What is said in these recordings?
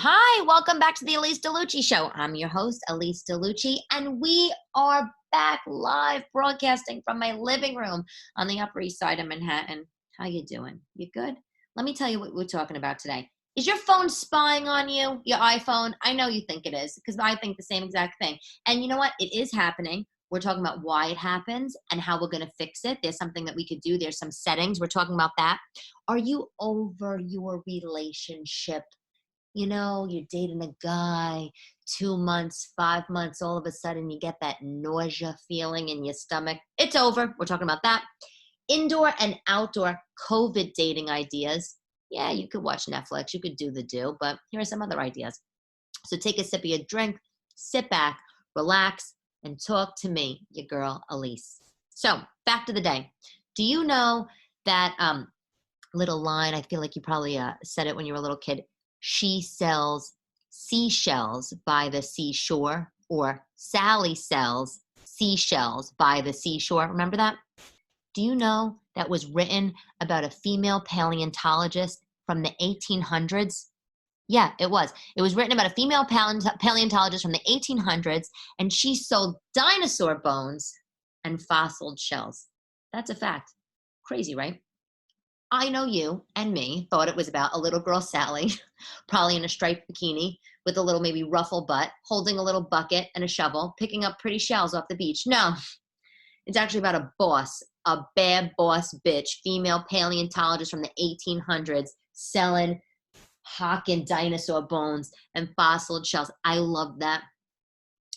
Hi, welcome back to the Elyse DeLucci Show. I'm your host, Elyse DeLucci, and we are back live broadcasting from my living room on the Upper East Side of Manhattan. How you doing? You good? Let me tell you what we're talking about today. Is your phone spying on you, your iPhone? I know you think it is, because I think the same exact thing. And you know what? It is happening. We're talking about why it happens and how we're going to fix it. There's something that we could do. There's some settings. We're talking about that. Are you over your relationship? You know, you're dating a guy, 2 months, 5 months, all of a sudden you get that nausea feeling in your stomach. It's over. We're talking about that. Indoor and outdoor COVID dating ideas. Yeah, you could watch Netflix. You could do the do, but here are some other ideas. So take a sip of your drink, sit back, relax, and talk to me, your girl, Elyse. So back to the day. Do you know that little line? I feel like you probably said it when you were a little kid. She sells seashells by the seashore, or Sally sells seashells by the seashore. Remember that? Do you know that was written about a female paleontologist from the 1800s? Yeah, it was. It was written about a female paleontologist from the 1800s, and she sold dinosaur bones and fossilized shells. That's a fact. Crazy, right? I know you and me thought it was about a little girl, Sally, probably in a striped bikini with a little maybe ruffle butt, holding a little bucket and a shovel, picking up pretty shells off the beach. No, it's actually about a boss, a bad boss bitch, female paleontologist from the 1800s selling hawking dinosaur bones and fossil shells. I love that.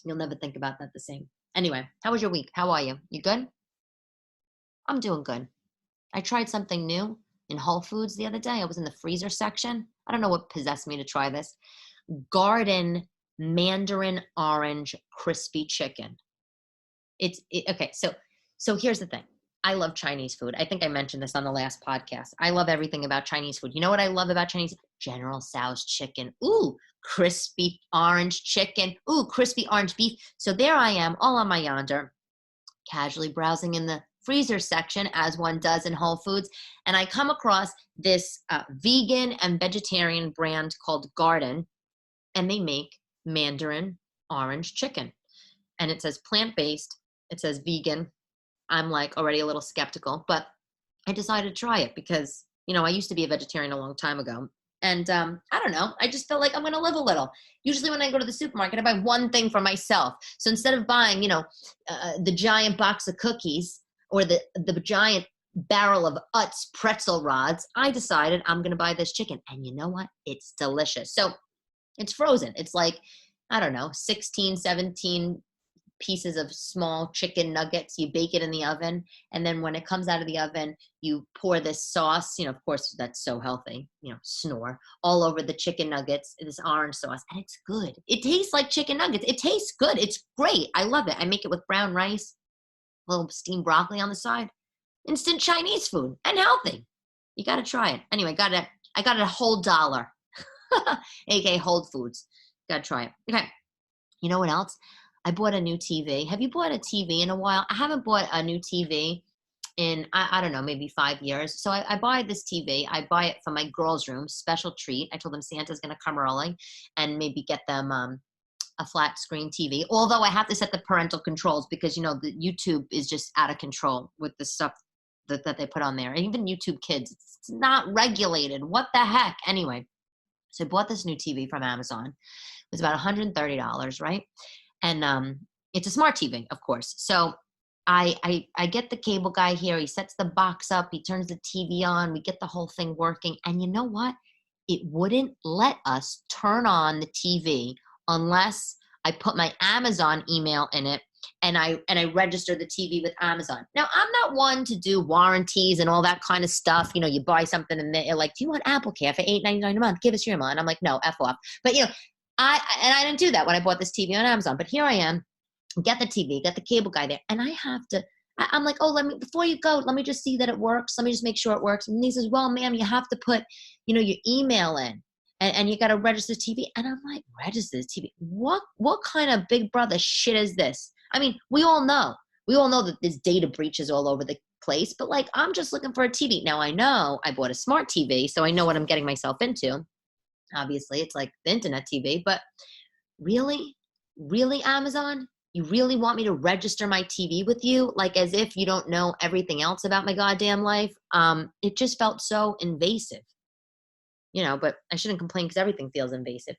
You'll never think about that the same. Anyway, how was your week? How are you? You good? I'm doing good. I tried something new in Whole Foods the other day. I was in the freezer section. I don't know what possessed me to try this. Garden Mandarin Orange Crispy Chicken. Okay. So here's the thing. I love Chinese food. I think I mentioned this on the last podcast. I love everything about Chinese food. You know what I love about Chinese? General Tso's chicken. Ooh, crispy orange chicken. Ooh, crispy orange beef. So there I am, all on my yonder, casually browsing in the freezer section, as one does in Whole Foods, and I come across this vegan and vegetarian brand called Garden, and they make Mandarin orange chicken. And it says plant-based, it says vegan. I'm like already a little skeptical, but I decided to try it because, you know, I used to be a vegetarian a long time ago. And I don't know, I just feel like I'm going to live a little. Usually when I go to the supermarket, I buy one thing for myself. So instead of buying, the giant box of cookies or the giant barrel of Utz pretzel rods, I decided I'm going to buy this chicken. And you know what? It's delicious. So it's frozen. It's like, I don't know, 16, 17 pieces of small chicken nuggets. You bake it in the oven. And then when it comes out of the oven, you pour this sauce, of course, that's so healthy, snore, all over the chicken nuggets, this orange sauce. And it's good. It tastes like chicken nuggets. It tastes good. It's great. I love it. I make it with brown rice, a little steamed broccoli on the side. Instant Chinese food and healthy. You got to try it. Anyway, I got it a whole $1, aka Whole Foods. Got to try it. Okay. You know what else? I bought a new TV. Have you bought a TV in a while? I haven't bought a new TV in, I don't know, maybe 5 years. So I buy this TV. I buy it for my girls' room, special treat. I told them Santa's going to come early and maybe get them a flat screen TV. Although I have to set the parental controls because, the YouTube is just out of control with the stuff that they put on there. Even YouTube Kids, it's not regulated. What the heck? Anyway, so I bought this new TV from Amazon. It was about $130, right? And it's a smart TV, of course. So I get the cable guy here. He sets the box up. He turns the TV on. We get the whole thing working. And you know what? It wouldn't let us turn on the TV unless I put my Amazon email in it and I register the TV with Amazon. Now, I'm not one to do warranties and all that kind of stuff. You buy something and they're like, do you want Apple Care for $8.99 a month? Give us your email. And I'm like, no, F off. But, I didn't do that when I bought this TV on Amazon, but here I am, get the TV, got the cable guy there, and I'm like, before you go, let me just see that it works. Let me just make sure it works. And he says, well, ma'am, you have to put, your email in and you got to register TV. And I'm like, register the TV? What kind of big brother shit is this? I mean, we all know that there's data breaches all over the place, but I'm just looking for a TV. Now I know I bought a smart TV, so I know what I'm getting myself into. Obviously, it's like the internet TV, but really, really, Amazon, you really want me to register my TV with you, like as if you don't know everything else about my goddamn life? It just felt so invasive, but I shouldn't complain because everything feels invasive.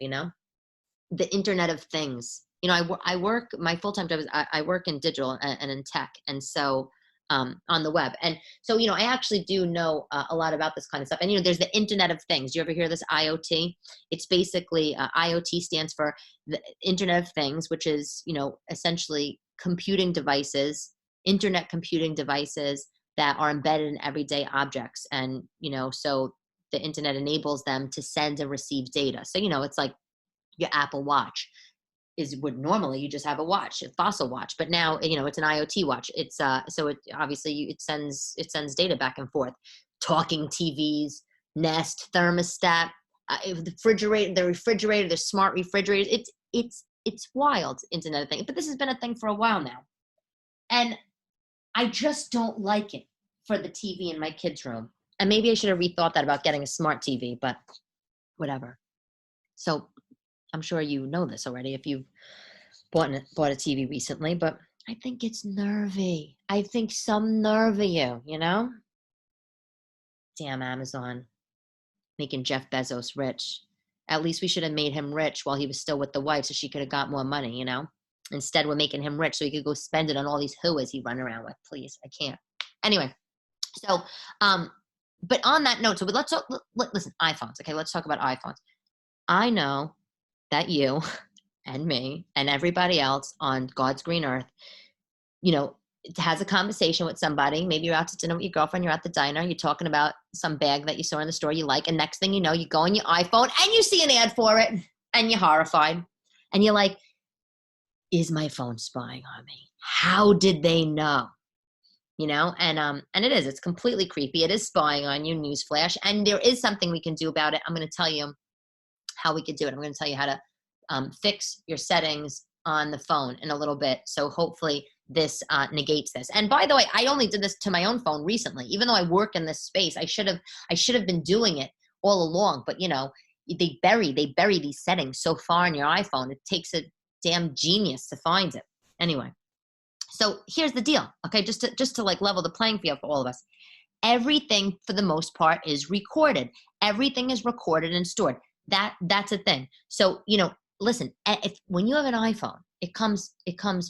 The Internet of Things. I work, my full-time job is I work in digital and in tech. And so on the web. And so, I actually do know a lot about this kind of stuff. And, there's the Internet of Things. Do you ever hear this IoT? It's basically IoT stands for the Internet of Things, which is, essentially computing devices, internet computing devices that are embedded in everyday objects. And, so the internet enables them to send and receive data. So, it's like your Apple Watch is would normally you just have a watch, a fossil watch, but now it's an IoT watch. It's so it obviously it sends data back and forth. Talking TVs, Nest, thermostat, the refrigerator, the smart refrigerator. It's wild, Internet of Things. But this has been a thing for a while now, and I just don't like it for the TV in my kids' room. And maybe I should have rethought that about getting a smart TV, but whatever. So I'm sure you know this already if you've bought a TV recently, but I think it's nervy. I think some nerve of you. Damn Amazon, making Jeff Bezos rich. At least we should have made him rich while he was still with the wife so she could have got more money. Instead, we're making him rich so he could go spend it on all these hooas he run around with. Please, I can't. Anyway, so, but on that note, so let's talk, listen, iPhones. Okay, let's talk about iPhones. I know that you and me and everybody else on God's green earth, has a conversation with somebody. Maybe you're out to dinner with your girlfriend, you're at the diner, you're talking about some bag that you saw in the store you like, and next thing you know, you go on your iPhone and you see an ad for it and you're horrified. And you're like, is my phone spying on me? How did they know? And it is, it's completely creepy. It is spying on you, newsflash. And there is something we can do about it. I'm going to tell you how we could do it. I'm going to tell you how to fix your settings on the phone in a little bit. So hopefully this negates this. And by the way, I only did this to my own phone recently. Even though I work in this space, I should have been doing it all along. But they bury these settings so far in your iPhone. It takes a damn genius to find it. Anyway, so here's the deal. Okay, just to like level the playing field for all of us. Everything for the most part is recorded. Everything is recorded and stored. That's a thing. So, listen, when you have an iPhone, it comes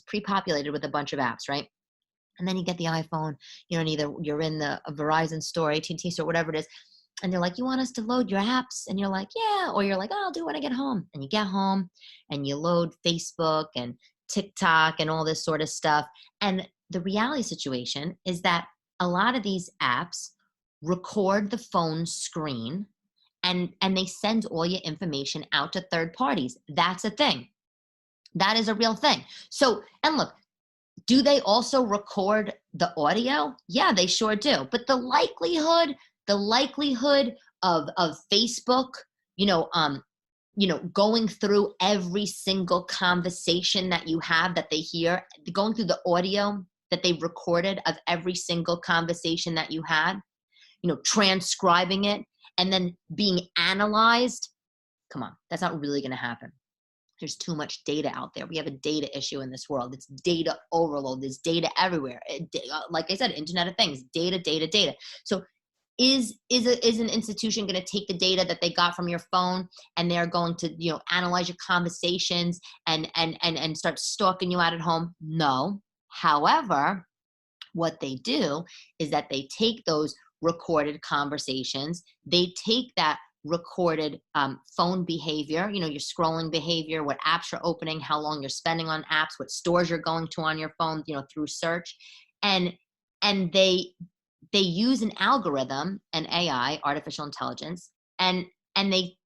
pre-populated with a bunch of apps, right? And then you get the iPhone, and either you're in the Verizon store, AT&T store, whatever it is, and they're like, you want us to load your apps? And you're like, yeah. Or you're like, oh, I'll do it when I get home. And you get home and you load Facebook and TikTok and all this sort of stuff. And the reality situation is that a lot of these apps record the phone screen and they send all your information out to third parties. That's a thing. That is a real thing. So, and look, do they also record the audio? Yeah, they sure do. But the likelihood of Facebook, going through every single conversation that you have that they hear, going through the audio that they've recorded of every single conversation that you had, transcribing it and then being analyzed. Come on, that's not really going to happen. There's too much data out there. We have a data issue in this world. It's data overload. There's data everywhere. Like I said, Internet of Things, data. So is an institution going to take the data that they got from your phone and they're going to, analyze your conversations and start stalking you out at home? No. However, what they do is that they take those recorded conversations, they take that recorded phone behavior, your scrolling behavior, what apps you're opening, how long you're spending on apps, what stores you're going to on your phone, through search, and they use an algorithm, an AI, artificial intelligence, and they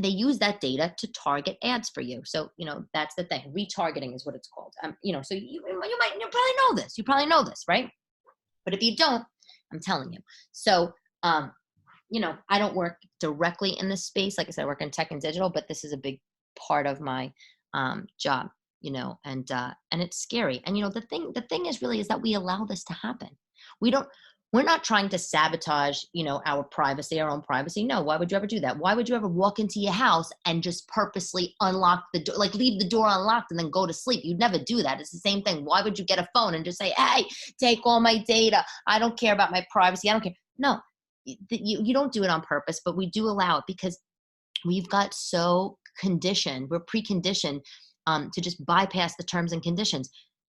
use that data to target ads for you. So that's the thing. Retargeting is what it's called. So you probably know this. You probably know this, right? But if you don't, I'm telling you. So I don't work directly in this space. Like I said, I work in tech and digital, but this is a big part of my job, and it's scary. And the thing is really is that we allow this to happen. We don't We're not trying to sabotage, our privacy, our own privacy. No, why would you ever do that? Why would you ever walk into your house and just purposely unlock the door, like leave the door unlocked and then go to sleep? You'd never do that. It's the same thing. Why would you get a phone and just say, hey, take all my data. I don't care about my privacy. I don't care. No, you don't do it on purpose, but we do allow it because we've got so conditioned, we're preconditioned to just bypass the terms and conditions.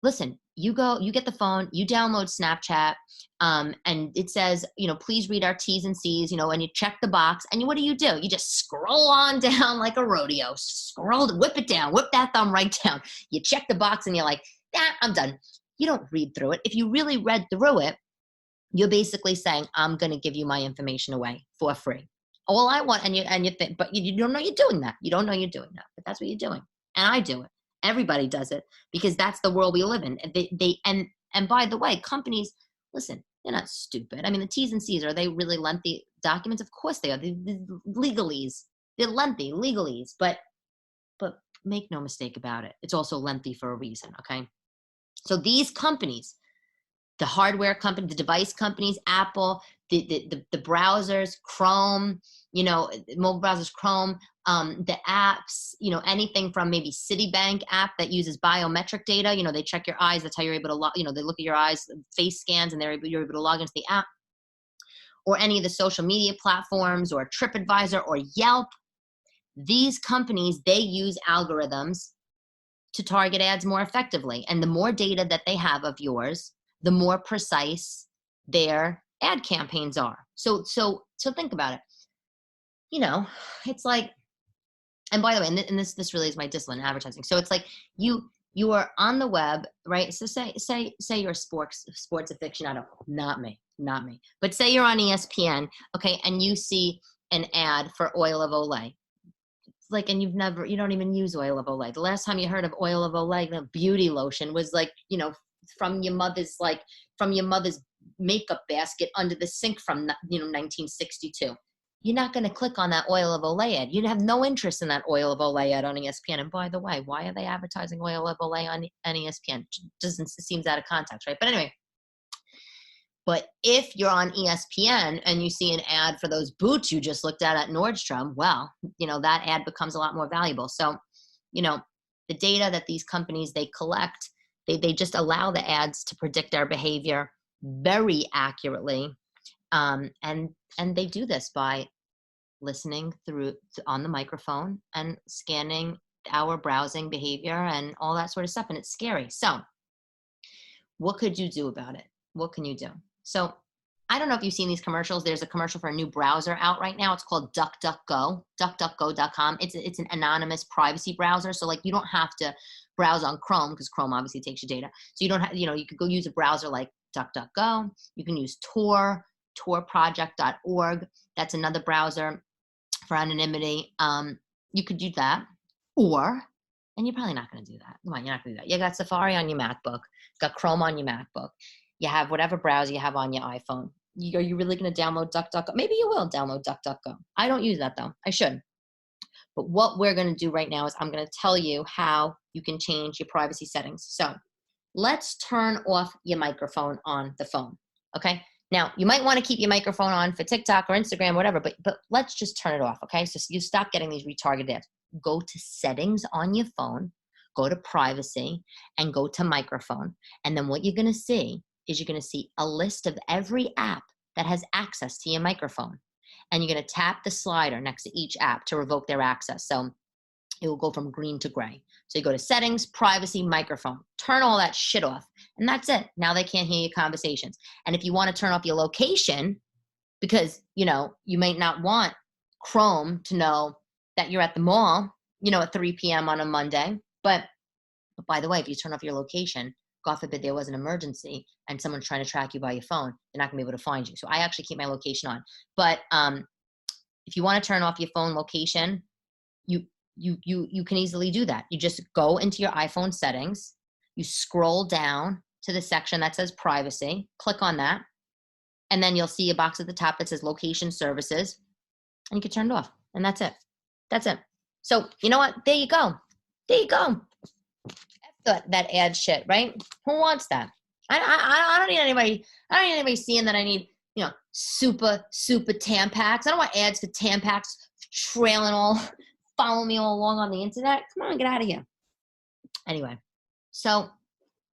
Listen, you get the phone, you download Snapchat, and it says, please read our T's and C's, and you check the box, and what do? You just scroll on down like a rodeo, whip it down, whip that thumb right down. You check the box and you're like, I'm done. You don't read through it. If you really read through it, you're basically saying, I'm going to give you my information away for free. All I want, and you think, but you don't know you're doing that. You don't know you're doing that, but that's what you're doing. And I do it. Everybody does it because that's the world we live in. And by the way, companies, listen, they're not stupid. I mean, the T's and C's, are they really lengthy documents? Of course they are. The legalese, they're lengthy legalese, but make no mistake about it. It's also lengthy for a reason. Okay. So these companies, the hardware company, the device companies, Apple, the browsers, Chrome, mobile browsers, Chrome, the apps, anything from maybe Citibank app that uses biometric data. They check your eyes. That's how you're able to log, they look at your eyes, face scans, and you're able to log into the app. Or any of the social media platforms or TripAdvisor or Yelp. These companies, they use algorithms to target ads more effectively. And the more data that they have of yours, the more precise their ad campaigns are. So think about it. It's like, and by the way, and this really is my discipline in advertising. So it's like you are on the web, right? So say you're a sports aficionado, not me, but say you're on ESPN, okay, and you see an ad for oil of Olay. Like, and you don't even use oil of Olay. The last time you heard of oil of Olay, the beauty lotion, was like, from your mother's makeup basket under the sink from 1962. You're not going to click on that oil of Olay ad. You have no interest in that oil of Olay ad on ESPN. And by the way, why are they advertising oil of Olay on ESPN? It seems out of context, right? But anyway, but if you're on ESPN and you see an ad for those boots you just looked at Nordstrom, well, that ad becomes a lot more valuable. So, the data that these companies, they collect, they just allow the ads to predict our behavior very accurately. And they do this by listening through on the microphone and scanning our browsing behavior and all that sort of stuff. And it's scary. So what could you do about it? What can you do? So I don't know if you've seen these commercials. There's a commercial for a new browser out right now. It's called DuckDuckGo, duckduckgo.com. It's an anonymous privacy browser. So like you don't have to browse on Chrome because Chrome obviously takes your data. So you don't have, you could go use a browser like DuckDuckGo. You can use Tor, torproject.org. That's another browser for anonymity. You could do that. And you're probably not going to do that. Come on, you're not going to do that. You got Safari on your MacBook. You got Chrome on your MacBook. You have whatever browser you have on your iPhone. Are you really going to download DuckDuckGo? Maybe you will download DuckDuckGo. I don't use that though. I should. But what we're going to do right now is I'm going to tell you how you can change your privacy settings. So let's turn off your microphone on the phone. Okay. Now you might want to keep your microphone on for TikTok or Instagram, whatever, but let's just turn it off. Okay. So you stop getting these retargeted ads. Go to settings on your phone, go to privacy, and go to microphone. And then what you're going to see is you're going to see a list of every app that has access to your microphone. And you're going to tap the slider next to each app to revoke their access. So it will go from green to gray. So you go to settings, privacy, microphone, turn all that shit off. And that's it. Now they can't hear your conversations. And if you want to turn off your location, because, you might not want Chrome to know that you're at the mall, at 3 p.m. on a Monday. But by the way, if you turn off your location, God forbid there was an emergency and someone's trying to track you by your phone, they're not gonna be able to find you. So I actually keep my location on. But if you want to turn off your phone location, you can easily do that. You just go into your iPhone settings, you scroll down to the section that says privacy, click on that, and then you'll see a box at the top that says location services, and you can turn it off. And that's it. That's it. So you know what? There you go. There you go. That ad shit, right? Who wants that? I don't need anybody. I don't need anybody seeing that I need, super Tampax. I don't want ads for Tampax trailing follow me all along on the internet. Come on, get out of here. Anyway, so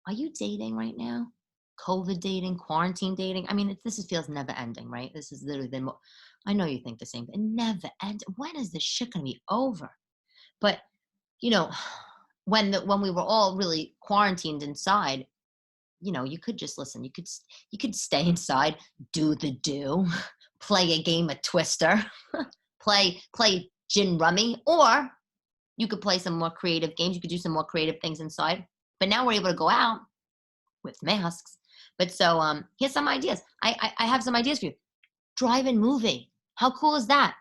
are you dating right now? COVID dating, quarantine dating? I mean, feels never ending, right? This is literally I know you think the same, but it never ends. When is this shit gonna be over? But when we were all really quarantined inside, you could just listen. You could stay inside, do, play a game of Twister, play gin rummy, or you could play some more creative games. You could do some more creative things inside. But now we're able to go out with masks. But so here's some ideas. I have some ideas for you. Drive-in movie. How cool is that?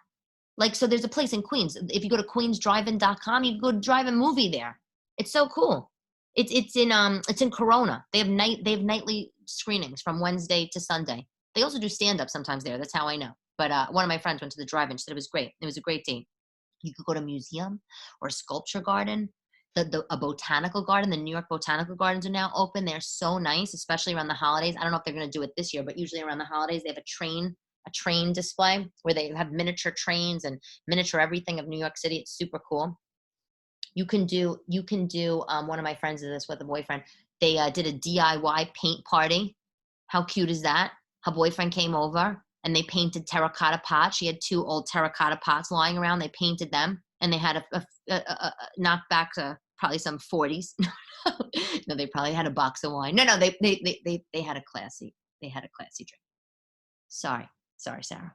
Like, so there's a place in Queens. If you go to queensdrivein.com, you can go to drive-in movie there. It's so cool. It's in Corona. They have nightly screenings from Wednesday to Sunday. They also do stand-up sometimes there. That's how I know. But one of my friends went to the drive-in. She said it was great. It was a great date. You could go to a museum or a sculpture garden. A botanical garden. The New York botanical gardens are now open. They're so nice, especially around the holidays. I don't know if they're going to do it this year, but usually around the holidays they have a train display where they have miniature trains and miniature everything of New York City. It's super cool. You can do one of my friends did this with a boyfriend. They did a DIY paint party. How cute is that? Her boyfriend came over and they painted terracotta pots. She had 2 old terracotta pots lying around. They painted them and they had a knocked back to probably some 40s. No, they probably had a box of wine. No, they had a classy drink. Sorry, Sarah.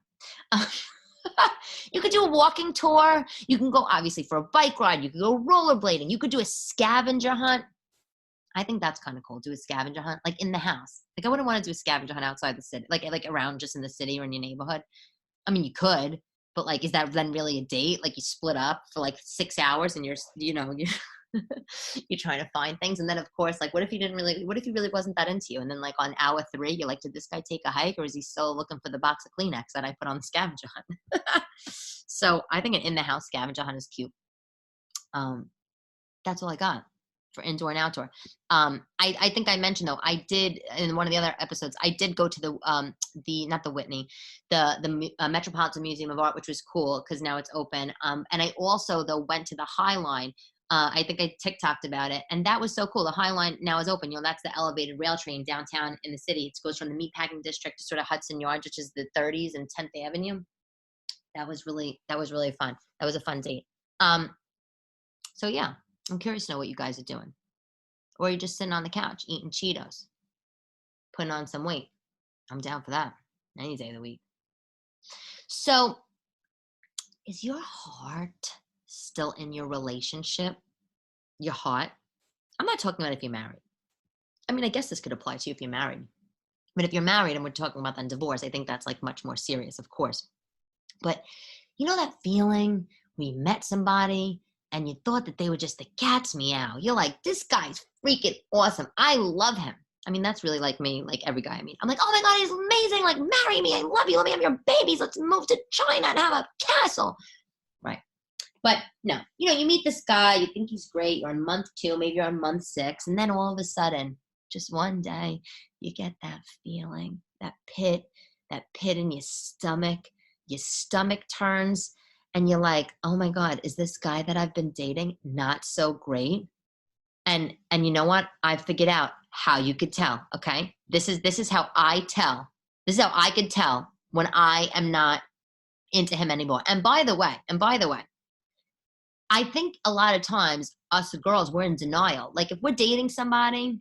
You could do a walking tour. You can go obviously for a bike ride. You could go rollerblading. You could do a scavenger hunt. I think that's kind of cool. Do a scavenger hunt like in the house. Like I wouldn't want to do a scavenger hunt outside the city, like around just in the city or in your neighborhood. I mean, you could, but like, is that then really a date? Like you split up for like 6 hours and you're trying to find things. And then of course, like what if he really wasn't that into you? And then like on hour 3, you're like, did this guy take a hike or is he still looking for the box of Kleenex that I put on the scavenger hunt? So I think an in-the-house scavenger hunt is cute. That's all I got for indoor and outdoor. I think I mentioned though, I did in one of the other episodes, I did go to not the Whitney, the Metropolitan Museum of Art, which was cool because now it's open. And I also though went to the High Line. I think I TikToked about it, and that was so cool. The High Line now is open. That's the elevated rail train downtown in the city. It goes from the Meatpacking District to sort of Hudson Yards, which is the 30s and 10th Avenue. That was really fun. That was a fun date. So yeah, I'm curious to know what you guys are doing. Or you're just sitting on the couch eating Cheetos, putting on some weight. I'm down for that any day of the week. So is your heart still in your relationship? Your heart? I'm not talking about if you're married. I mean, I guess this could apply to you if you're married. But if you're married and we're talking about then divorce, I think that's like much more serious, of course. But you know that feeling when you met somebody and you thought that they were just the cat's meow. You're like, this guy's freaking awesome. I love him. I mean, that's really like me, like every guy I meet. I'm like, oh my God, he's amazing. Like, marry me. I love you. Let me have your babies. Let's move to China and have a castle. Right. But no, you meet this guy. You think he's great. You're on month 2. Maybe you're on month 6. And then all of a sudden, just one day, you get that feeling, that pit in your stomach. Your stomach turns and you're like, oh my God, is this guy that I've been dating not so great? And you know what? I figured out how you could tell. Okay. This is how I tell. This is how I could tell when I am not into him anymore. And by the way, I think a lot of times us girls, we're in denial. Like if we're dating somebody,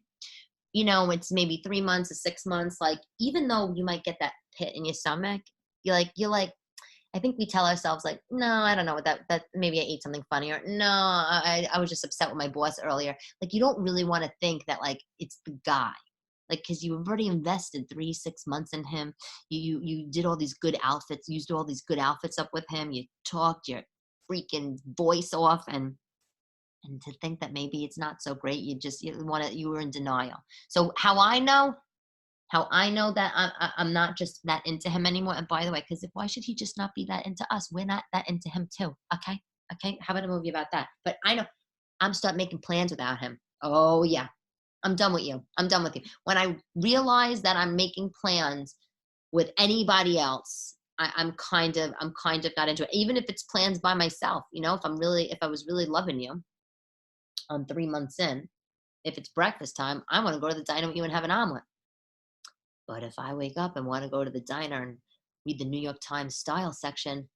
it's maybe 3 months or 6 months, like even though you might get that pit in your stomach, you're like, I think we tell ourselves like, no, I don't know what that maybe I ate something funny, or no, I was just upset with my boss earlier. Like you don't really want to think that like it's the guy, like because you've already invested 3-6 months in him. You did all these good outfits, used all these good outfits up with him. You talked your freaking voice off, and to think that maybe it's not so great, you were in denial. So how I know that I'm not just that into him anymore. And by the way, because why should he just not be that into us? We're not that into him too. Okay. How about a movie about that? But I know I'm start making plans without him. Oh yeah. I'm done with you. I'm done with you. When I realize that I'm making plans with anybody else, I'm kind of not into it. Even if it's plans by myself, if I was really loving you, 3 months in, if it's breakfast time, I want to go to the diner with you and have an omelet. But if I wake up and want to go to the diner and read the New York Times style section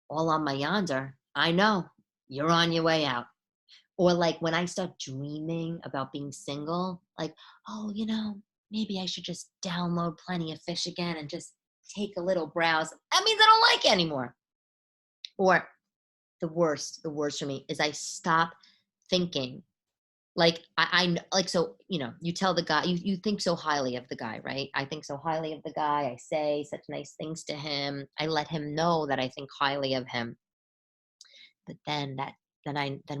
all on my yonder, I know you're on your way out. Or like when I start dreaming about being single, like, oh, maybe I should just download Plenty of Fish again and just take a little browse. That means I don't like it anymore. Or the worst for me is I stop thinking. Like like, so, you tell the guy, you think so highly of the guy, right? I think so highly of the guy. I say such nice things to him. I let him know that I think highly of him. But then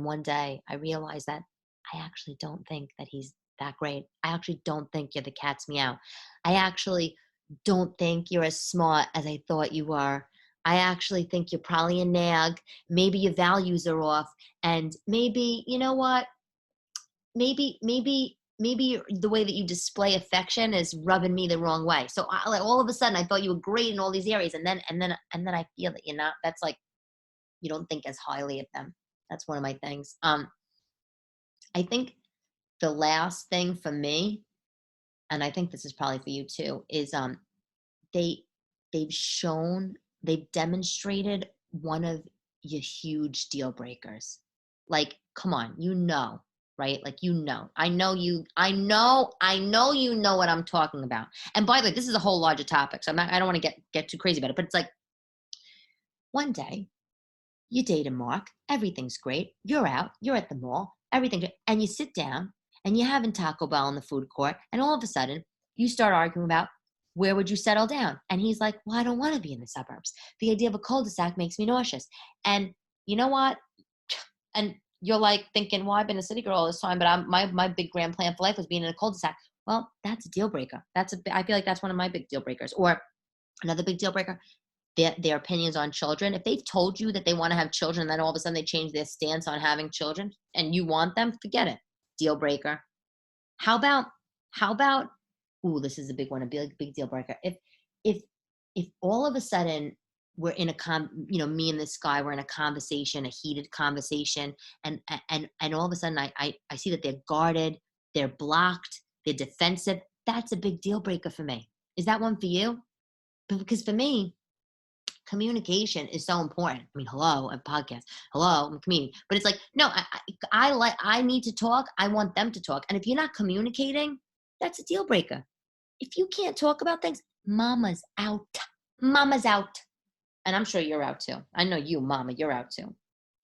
one day I realized that I actually don't think that he's that great. I actually don't think you're the cat's meow. I actually don't think you're as smart as I thought you were. I actually think you're probably a nag. Maybe your values are off. And maybe, you know what? Maybe the way that you display affection is rubbing me the wrong way. So like all of a sudden I thought you were great in all these areas. And then I feel that you're not. That's like, you don't think as highly of them. That's one of my things. I think the last thing for me, and I think this is probably for you too, is they they've demonstrated one of your huge deal breakers. Like, come on, right? Like, I know what I'm talking about. And by the way, this is a whole larger topic, so I don't want to get too crazy about it, but it's like one day you date a Mark, everything's great. You're out, you're at the mall, everything, and you sit down and you're having Taco Bell in the food court, and all of a sudden you start arguing about where would you settle down? And he's like, well, I don't want to be in the suburbs. The idea of a cul-de-sac makes me nauseous. And you know what? And you're like thinking, well, I've been a city girl all this time, but my big grand plan for life was being in a cul-de-sac. Well, that's a deal breaker. I feel like that's one of my big deal breakers. Or another big deal breaker, their opinions on children. If they've told you that they want to have children, and then all of a sudden they change their stance on having children and you want them, forget it. Deal breaker. How about, ooh, this is a big one, a big deal breaker. If all of a sudden we're in me and this guy, we're in a conversation, a heated conversation, and all of a sudden I see that they're guarded, they're blocked, they're defensive, that's a big deal breaker for me. Is that one for you? Because for me, communication is so important. I mean, hello, a podcast. Hello, I'm a comedian. But it's like, no, I need to talk. I want them to talk. And if you're not communicating, that's a deal breaker. If you can't talk about things, mama's out. Mama's out. And I'm sure you're out too. I know you, mama, you're out too.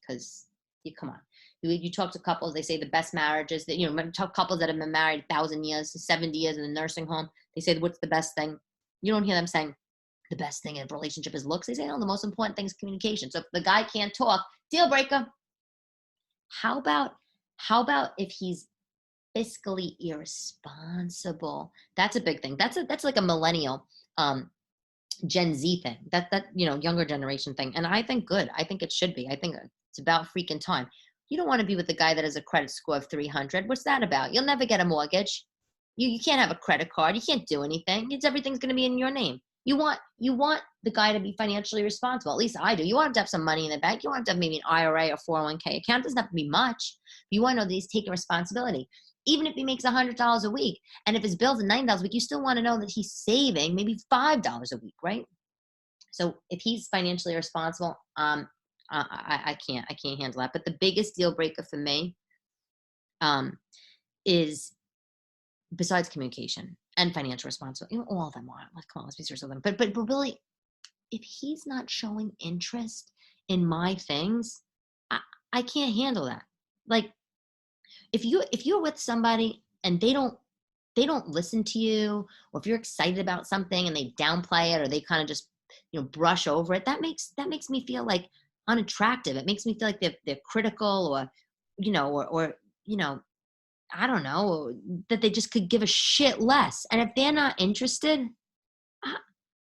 Because come on. You talk to couples, they say the best marriages that, talk couples that have been married 1,000 years, 70 years in a nursing home. They say, what's the best thing? You don't hear them saying, the best thing in a relationship is looks. They say, no, the most important thing is communication. So if the guy can't talk, deal breaker. How about if he's fiscally irresponsible? That's a big thing. That's like a millennial, Gen Z thing. That younger generation thing. And I think good. I think it should be. I think it's about freaking time. You don't want to be with a guy that has a credit score of 300. What's that about? You'll never get a mortgage. You can't have a credit card. You can't do anything. Everything's going to be in your name. You want the guy to be financially responsible. At least I do. You want him to have some money in the bank. You want him to have maybe an IRA or 401k account. It doesn't have to be much. You want to know that he's taking responsibility. Even if he makes $100 a week, and if his bill's are $9 a week, you still want to know that he's saving maybe $5 a week, right? So if he's financially responsible, I can't handle that. But the biggest deal breaker for me is, besides communication and financial responsibility, all of them are. Like, come on, let's be serious with them. But really, if he's not showing interest in my things, I can't handle that. Like, if you're with somebody and they don't listen to you, or if you're excited about something and they downplay it, or they kind of just brush over it, that makes me feel like unattractive. It makes me feel like they're critical, or I don't know, that they just could give a shit less. And if they're not interested,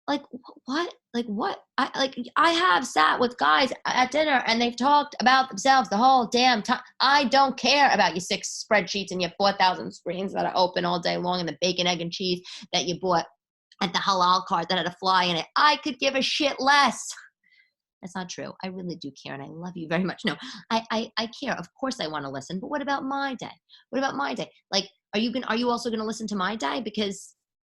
like what? Like what? I have sat with guys at dinner and they've talked about themselves the whole damn time. I don't care about your 6 spreadsheets and your 4,000 screens that are open all day long and the bacon, egg, and cheese that you bought at the halal cart that had a fly in it. I could give a shit less. That's not true. I really do care, and I love you very much. No, I care. Of course, I want to listen. But what about my day? What about my day? Like, are you also gonna listen to my day? Because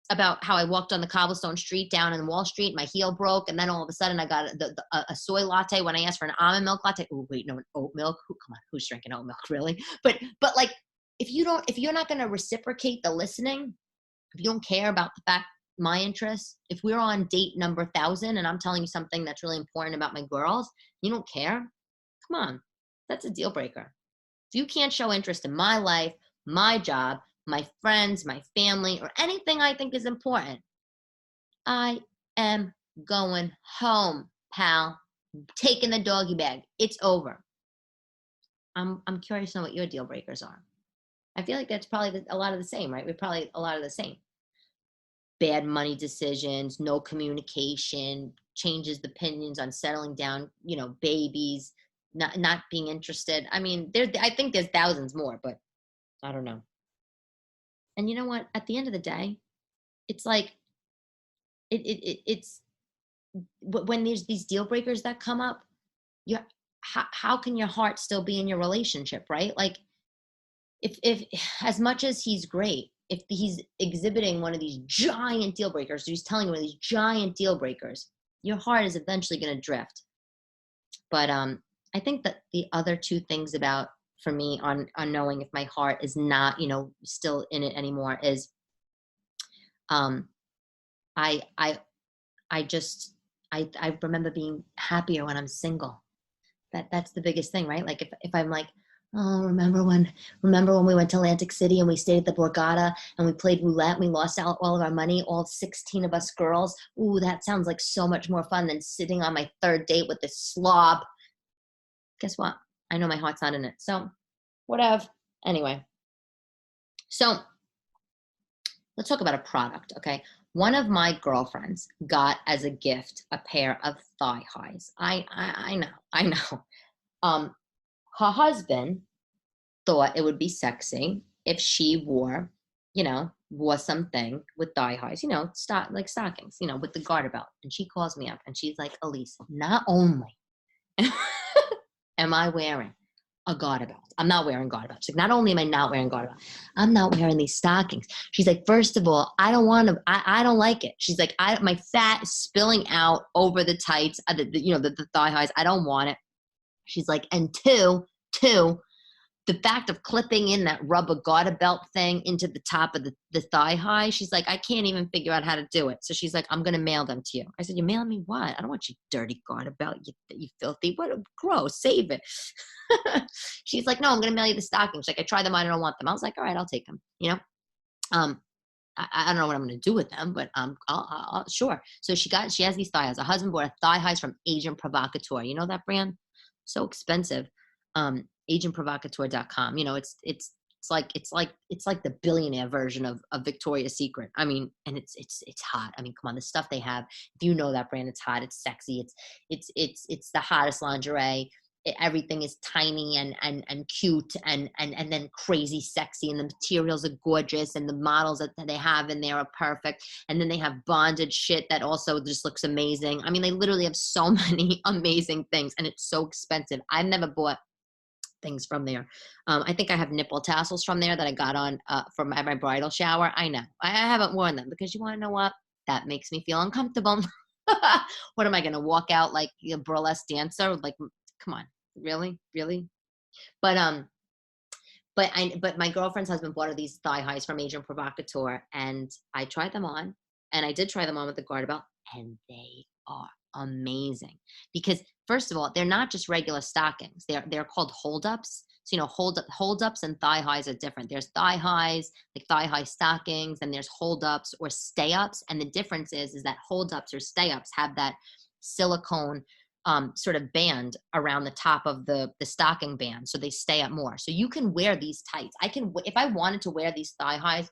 about how I walked on the cobblestone street down in Wall Street, my heel broke, and then all of a sudden I got a soy latte when I asked for an almond milk latte. Oh wait, no, oat milk. Come on, who's drinking oat milk, really? But like, if you're not gonna reciprocate the listening, if you don't care about the fact my interests, if we're on date number 1,000 and I'm telling you something that's really important about my girls, you don't care. Come on, that's a deal breaker. If you can't show interest in my life, my job, my friends, my family, or anything I think is important, I am going home, pal. Taking the doggy bag. It's over. I'm curious to know what your deal breakers are. I feel like that's probably a lot of the same, right? We're probably a lot of the same. Bad money decisions, no communication, changes the opinions on settling down, babies, not being interested. I mean, I think there's thousands more, but I don't know. And you know what? At the end of the day, it's like it's when there's these deal breakers that come up, you how can your heart still be in your relationship, right? Like if as much as he's great, if he's exhibiting one of these giant deal breakers, he's telling you one of these giant deal breakers, your heart is eventually going to drift. But I think that the other two things about for me on knowing if my heart is not still in it anymore is um I I I just I remember being happier when I'm single. That's the biggest thing, right? Like if I'm like, oh, remember when we went to Atlantic City and we stayed at the Borgata and we played roulette and we lost out all of our money, all 16 of us girls. Ooh, that sounds like so much more fun than sitting on my third date with this slob. Guess what? I know my heart's not in it. So whatever. Anyway. So let's talk about a product, okay? One of my girlfriends got as a gift a pair of thigh highs. I know. Her husband thought it would be sexy if she wore something with thigh highs, like stockings, with the garter belt. And she calls me up and she's like, Elyse, not only am I wearing a garter belt, I'm not wearing garter belt. She's like, not only am I not wearing garter belt, I'm not wearing these stockings. She's like, first of all, I don't want to, I don't like it. She's like, my fat is spilling out over the tights, the thigh highs. I don't want it. She's like, and two, the fact of clipping in that rubber garter belt thing into the top of the thigh high, she's like, I can't even figure out how to do it. So she's like, I'm going to mail them to you. I said, you mailing me what? I don't want your dirty garter belt, you filthy. What? Gross, save it. She's like, no, I'm going to mail you the stockings. Like, I tried them, I don't want them. I was like, all right, I'll take them, I don't know what I'm going to do with them, but I'll sure. So she has these thigh highs. Her husband bought a thigh highs from Agent Provocateur. You know that brand? So expensive. Agentprovocateur.com. It's like the billionaire version of Victoria's Secret. I mean, and it's hot. I mean, come on, the stuff they have. If you know that brand, it's hot. It's sexy. It's the hottest lingerie. Everything is tiny and cute and then crazy sexy, and the materials are gorgeous, and the models that they have in there are perfect. And then they have bondage shit that also just looks amazing. I mean, they literally have so many amazing things, and it's so expensive. I've never bought things from there. I think I have nipple tassels from there that I got on from my bridal shower. I know. I haven't worn them because you want to know what? That makes me feel uncomfortable. What am I going to walk out like a burlesque dancer? Like, come on, really? But my girlfriend's husband bought her these thigh highs from Agent Provocateur, and I tried them on, and I did try them on with the garter belt, and they are amazing. Because first of all, they're not just regular stockings. They're called hold-ups. So hold-ups and thigh highs are different. There's thigh highs, like thigh high stockings, and there's hold-ups or stay-ups. And the difference is that hold-ups or stay-ups have that silicone sort of band around the top of the stocking band, so they stay up more. So you can wear these tights. If I wanted to wear these thigh highs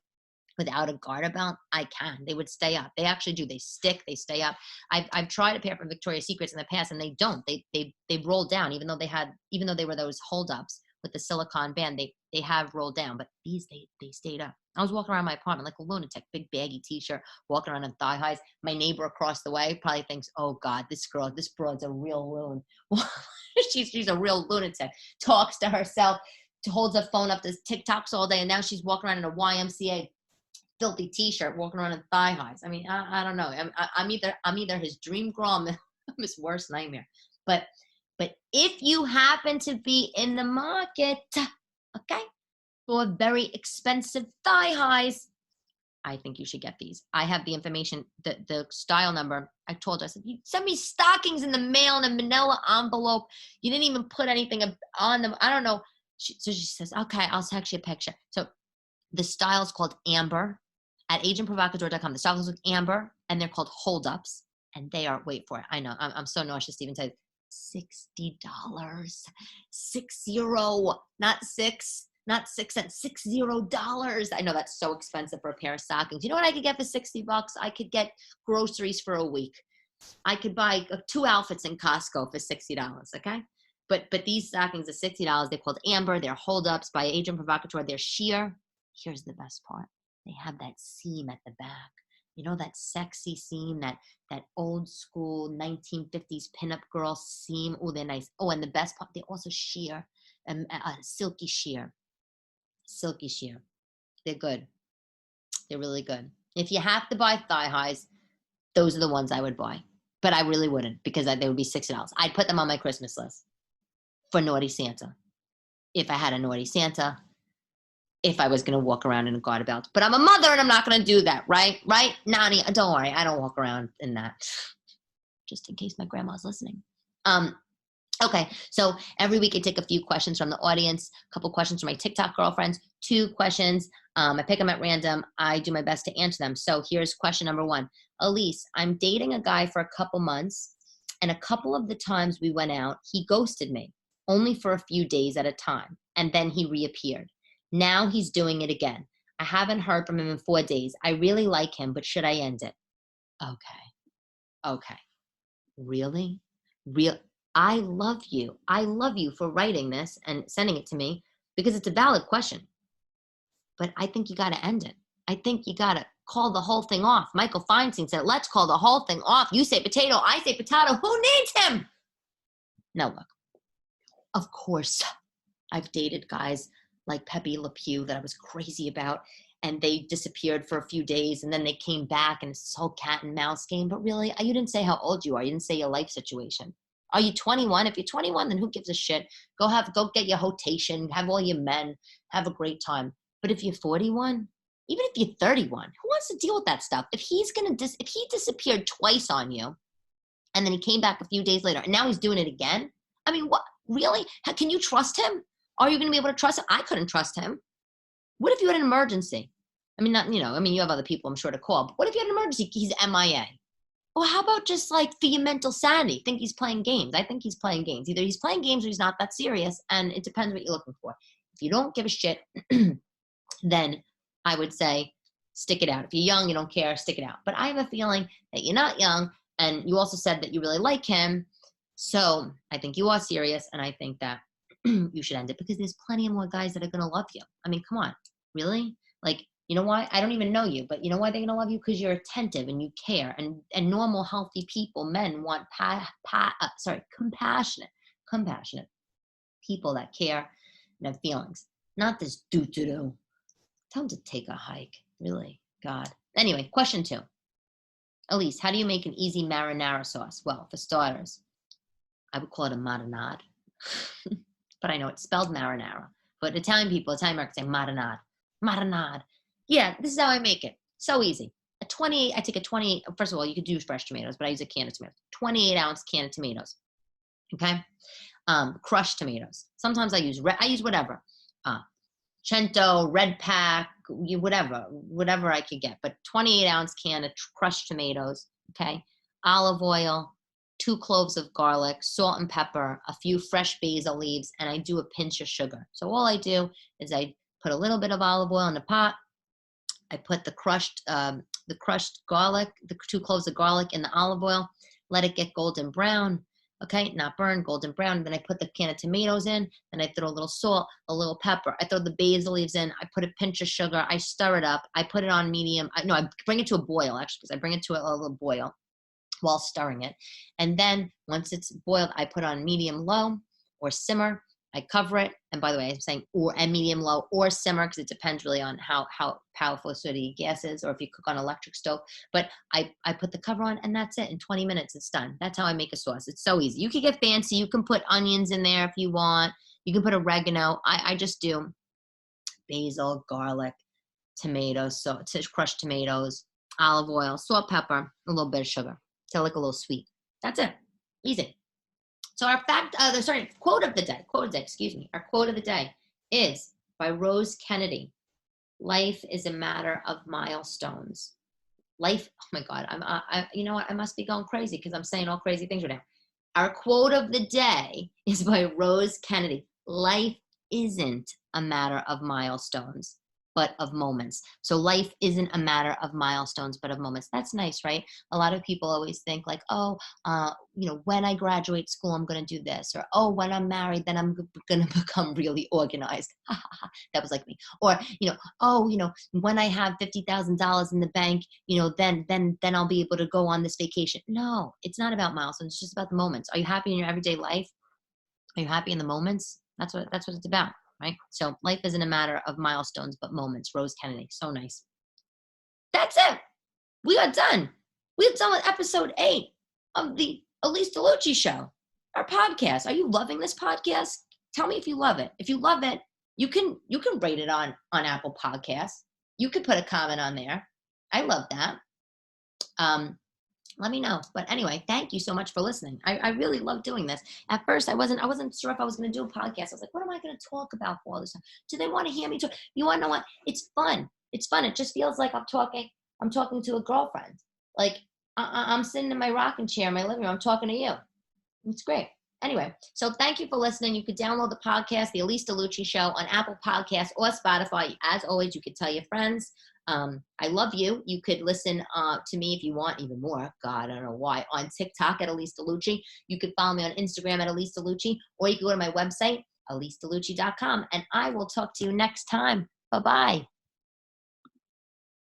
without a garter belt, I can. They would stay up. They actually do. They stick. They stay up. I've tried a pair from Victoria's Secrets in the past, and they don't. They roll down, even though they were those holdups with the silicone band. They have rolled down, but these they stayed up. I was walking around my apartment like a lunatic, big baggy t-shirt, walking around in thigh highs. My neighbor across the way probably thinks, "Oh God, this broad's a real loon." she's a real lunatic. Talks to herself, holds her phone up, does TikToks all day, and now she's walking around in a YMCA filthy t-shirt, walking around in thigh highs. I mean, I don't know. I'm either his dream girl, I'm his worst nightmare. But if you happen to be in the market, okay, for very expensive thigh highs, I think you should get these. I have the information, the style number. I told her, I said, you send me stockings in the mail in a manila envelope. You didn't even put anything on them. I don't know. So she says, okay, I'll text you a picture. So the style is called Amber. At agentprovocateur.com, the style is with Amber, and they're called holdups. And they are, wait for it. I know, I'm so nauseous to even say $60. 60, not 6 cents, $60. I know that's so expensive for a pair of stockings. You know what I could get for $60? I could get groceries for a week. I could buy 2 outfits in Costco for $60, okay? But these stockings are $60. They're called Amber. They're holdups by Agent Provocateur. They're sheer. Here's the best part. They have that seam at the back. You know, that sexy seam, that old school 1950s pinup girl seam. Oh, they're nice. Oh, and the best part, they're also sheer, silky sheer. Silky sheer. They're good. They're really good. If you have to buy thigh highs, those are the ones I would buy. But I really wouldn't, because they would be $60. I'd put them on my Christmas list for Naughty Santa. If I had a Naughty Santa, if I was going to walk around in a garter belt. But I'm a mother and I'm not going to do that, right? Right, Nani? Don't worry. I don't walk around in that. Just in case my grandma's listening. Okay, so every week I take a few questions from the audience, a couple questions from my TikTok girlfriends, 2 questions. I pick them at random. I do my best to answer them. So here's question number 1. Elyse, I'm dating a guy for a couple months, and a couple of the times we went out, he ghosted me, only for a few days at a time, and then he reappeared. Now he's doing it again. I haven't heard from him in 4 days. I really like him, but should I end it? Okay. Really? I love you. I love you for writing this and sending it to me, because it's a valid question. But I think you got to end it. I think you got to call the whole thing off. Michael Feinstein said, let's call the whole thing off. You say potato, I say potato. Who needs him? Now look, of course, I've dated guys like Pepe Le Pew that I was crazy about, and they disappeared for a few days, and then they came back, and it's this whole cat and mouse game. But really, you didn't say how old you are. You didn't say your life situation. Are you 21? If you're 21, then who gives a shit? Go get your rotation, have all your men, have a great time. But if you're 41, even if you're 31, who wants to deal with that stuff? If he disappeared twice on you, and then he came back a few days later, and now he's doing it again, I mean, what? Really? Can you trust him? Are you going to be able to trust him? I couldn't trust him. What if you had an emergency? I mean, you have other people I'm sure to call, but what if you had an emergency? He's MIA. Well, how about just like for your mental sanity? Think he's playing games. I think he's playing games. Either he's playing games or he's not that serious, and it depends what you're looking for. If you don't give a shit, then I would say stick it out. If you're young, you don't care, stick it out. But I have a feeling that you're not young, and you also said that you really like him. So I think you are serious, and I think that you should end it, because there's plenty of more guys that are going to love you. I mean, come on. Really? Like, you know why? I don't even know you, but you know why they're going to love you? Because you're attentive and you care. And normal, healthy people, men want compassionate people that care and have feelings. Not this do-do-do. Tell them to take a hike. Really? God. Anyway, question 2. Elyse, how do you make an easy marinara sauce? Well, for starters, I would call it a marinara. But I know it's spelled marinara. But Italian Americans say marinara. Marinara. Yeah, this is how I make it. So easy. I take a 28, first of all, you could use fresh tomatoes, but I use a can of tomatoes. 28-ounce can of tomatoes. Okay? Crushed tomatoes. Sometimes I use whatever. Cento, red pack, whatever I could get. But 28-ounce can of crushed tomatoes. Okay? Olive oil, 2 cloves of garlic, salt and pepper, a few fresh basil leaves, and I do a pinch of sugar. So all I do is I put a little bit of olive oil in the pot, I put the crushed garlic, the 2 cloves of garlic in the olive oil, let it get golden brown. Okay, not burned, golden brown. Then I put the can of tomatoes in. Then I throw a little salt, a little pepper. I throw the basil leaves in. I put a pinch of sugar. I stir it up. I put it on medium. I bring it to a boil, actually, because I bring it to a little boil while stirring it. And then once it's boiled, I put on medium low or simmer. I cover it. And by the way, I'm saying and medium low or simmer, because it depends really on how powerful the gas is, or if you cook on electric stove. But I put the cover on, and that's it. In 20 minutes, it's done. That's how I make a sauce. It's so easy. You can get fancy. You can put onions in there if you want. You can put oregano. I just do basil, garlic, tomatoes, crushed tomatoes, olive oil, salt, pepper, a little bit of sugar. So like a little sweet. That's it. Easy. So our quote of the day, our quote of the day is by Rose Kennedy. Life is a matter of milestones. Life, oh my God, you know what? I must be going crazy because I'm saying all crazy things right now. Our quote of the day is by Rose Kennedy. Life isn't a matter of milestones, but of moments. So life isn't a matter of milestones, but of moments. That's nice, right? A lot of people always think like, when I graduate school, I'm going to do this. Or, when I'm married, then I'm going to become really organized. That was like me. Or, when I have $50,000 in the bank, then I'll be able to go on this vacation. No, it's not about milestones. It's just about the moments. Are you happy in your everyday life? Are you happy in the moments? That's what it's about. Right? So life isn't a matter of milestones, but moments. Rose Kennedy. So nice. That's it. We are done. We are done with episode 8 of the Elyse DeLucci Show, our podcast. Are you loving this podcast? Tell me if you love it. If you love it, you can rate it on Apple Podcasts. You could put a comment on there. I love that. Let me know. But anyway, thank you so much for listening. I really love doing this. At first, I wasn't sure if I was going to do a podcast. I was like, what am I going to talk about for all this time? Do they want to hear me talk? You want to know what? It's fun. It's fun. It just feels like I'm talking to a girlfriend. Like I'm sitting in my rocking chair in my living room. I'm talking to you. It's great. Anyway, so thank you for listening. You could download the podcast, The Elyse DeLucci Show, on Apple Podcasts or Spotify. As always, you could tell your friends. I love you. You could listen to me if you want even more. God, I don't know why. On TikTok at Elyse DeLucci. You could follow me on Instagram at Elyse DeLucci, or you can go to my website, ElyseDeLucci.com. And I will talk to you next time. Bye-bye.